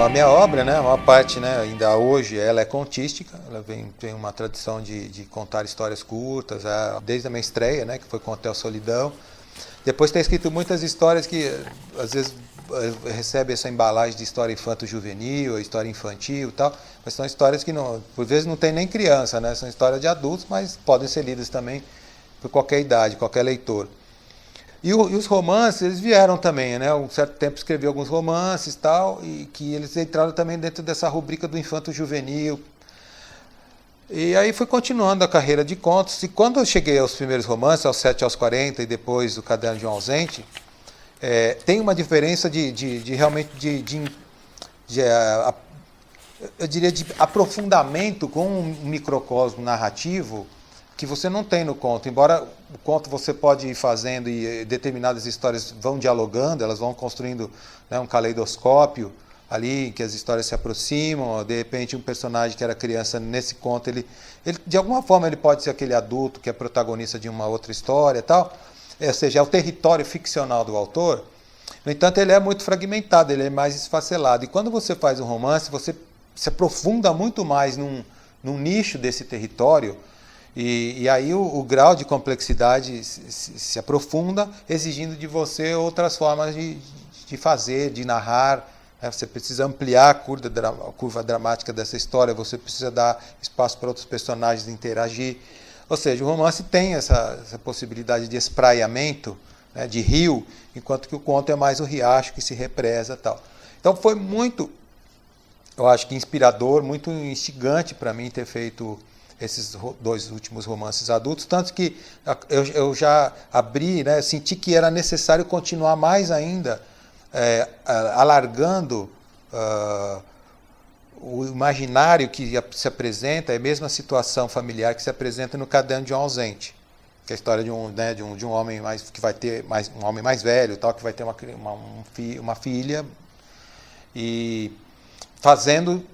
A minha obra, né, a maior parte, né, ainda hoje, ela é contística, ela tem uma tradição de contar histórias curtas, desde a minha estreia, né, que foi com o Hotel Solidão. Depois tem escrito muitas histórias que, às vezes, recebe essa embalagem de história infanto-juvenil, história infantil e tal, mas são histórias que, não, por vezes, não tem nem criança, né, são histórias de adultos, mas podem ser lidas também por qualquer idade, qualquer leitor. E os romances, eles vieram também, né? Um certo tempo escrevi alguns romances e tal, e que eles entraram também dentro dessa rubrica do infanto-juvenil. E aí fui continuando a carreira de contos, e quando eu cheguei aos primeiros romances, aos 7 aos 40, e depois o Caderno de um Ausente, tem uma diferença realmente eu diria, de aprofundamento com um microcosmo narrativo que você não tem no conto. Embora o conto você pode ir fazendo e determinadas histórias vão dialogando, elas vão construindo, né, um caleidoscópio ali, que as histórias se aproximam, de repente um personagem que era criança nesse conto, ele de alguma forma ele pode ser aquele adulto que é protagonista de uma outra história e tal, ou seja, é o território ficcional do autor. No entanto, ele é muito fragmentado, ele é mais esfacelado. E quando você faz um romance, você se aprofunda muito mais num nicho desse território. E aí o grau de complexidade se aprofunda, exigindo de você outras formas de fazer, de narrar. Né? Você precisa ampliar a curva dramática dessa história, você precisa dar espaço para outros personagens interagir. Ou seja, o romance tem essa possibilidade de espraiamento, né, de rio, enquanto que o conto é mais o riacho que se represa e tal. Então foi muito, eu acho que inspirador, muito instigante para mim ter feito esses 2 últimos romances adultos, tanto que eu já abri, né, senti que era necessário continuar mais ainda, alargando o imaginário que se apresenta, é a mesma situação familiar que se apresenta no Caderno de um Ausente, que é a história de um homem que vai ter um homem mais velho, tal, que vai ter uma filha, e fazendo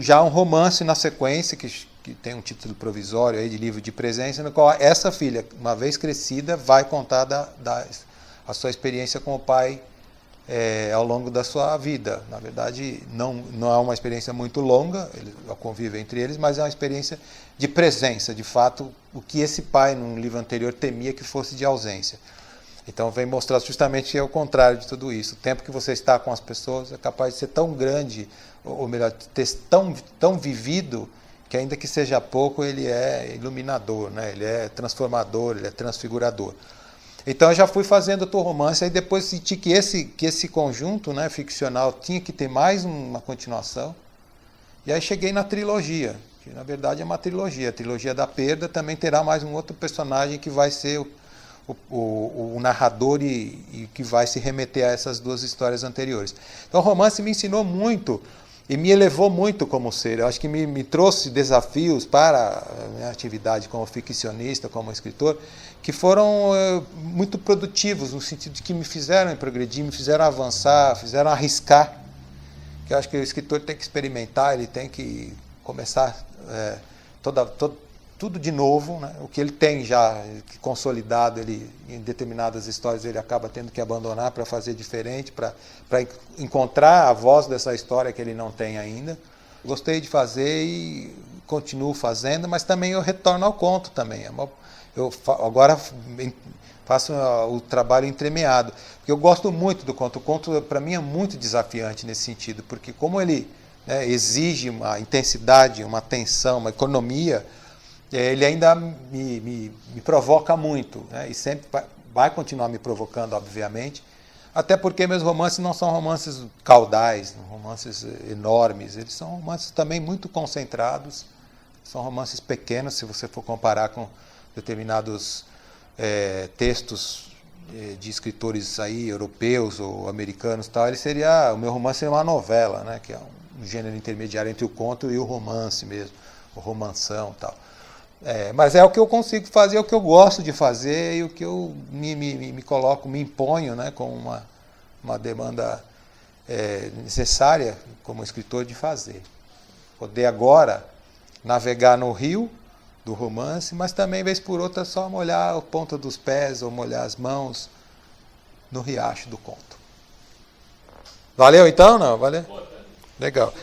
já um romance na sequência, que tem um título provisório aí de livro de presença, no qual essa filha, uma vez crescida, vai contar a sua experiência com o pai ao longo da sua vida. Na verdade, não é uma experiência muito longa, o convívio entre eles, mas é uma experiência de presença, de fato, o que esse pai, num livro anterior, temia que fosse de ausência. Então, vem mostrar justamente que é o contrário de tudo isso. O tempo que você está com as pessoas é capaz de ser tão grande, ou melhor, ter tão vivido, que ainda que seja pouco, ele é iluminador, né? Ele é transformador, ele é transfigurador. Então eu já fui fazendo outro romance, aí depois senti que esse conjunto, né, ficcional tinha que ter mais uma continuação, e aí cheguei na trilogia, que na verdade é uma trilogia. A trilogia da perda também terá mais um outro personagem que vai ser o narrador e que vai se remeter a essas 2 histórias anteriores. Então o romance me ensinou muito, e me elevou muito como ser. Eu acho que me trouxe desafios para a minha atividade como ficcionista, como escritor, que foram muito produtivos, no sentido de que me fizeram progredir, me fizeram avançar, fizeram arriscar. Que eu acho que o escritor tem que experimentar, ele tem que começar tudo de novo, né? O que ele tem já consolidado, em determinadas histórias ele acaba tendo que abandonar para fazer diferente, para encontrar a voz dessa história que ele não tem ainda. Gostei de fazer e continuo fazendo, mas também eu retorno ao conto também. Eu agora faço o trabalho entremeado, porque eu gosto muito do conto. O conto, para mim, é muito desafiante nesse sentido, porque como ele, né, exige uma intensidade, uma atenção, uma economia, ele ainda me provoca muito, né? E sempre vai continuar me provocando, obviamente, até porque meus romances não são romances caudais, romances enormes, eles são romances também muito concentrados, são romances pequenos, se você for comparar com determinados textos de escritores aí, europeus ou americanos, tal, o meu romance seria uma novela, né? Que é um gênero intermediário entre o conto e o romance mesmo, o romanção, tal. Mas é o que eu consigo fazer, é o que eu gosto de fazer e o que eu me coloco, me imponho, né, com uma demanda necessária como escritor de fazer. Poder agora navegar no rio do romance, mas também, vez por outra, só molhar a ponta dos pés ou molhar as mãos no riacho do conto. Valeu então? Não? Valeu? Legal.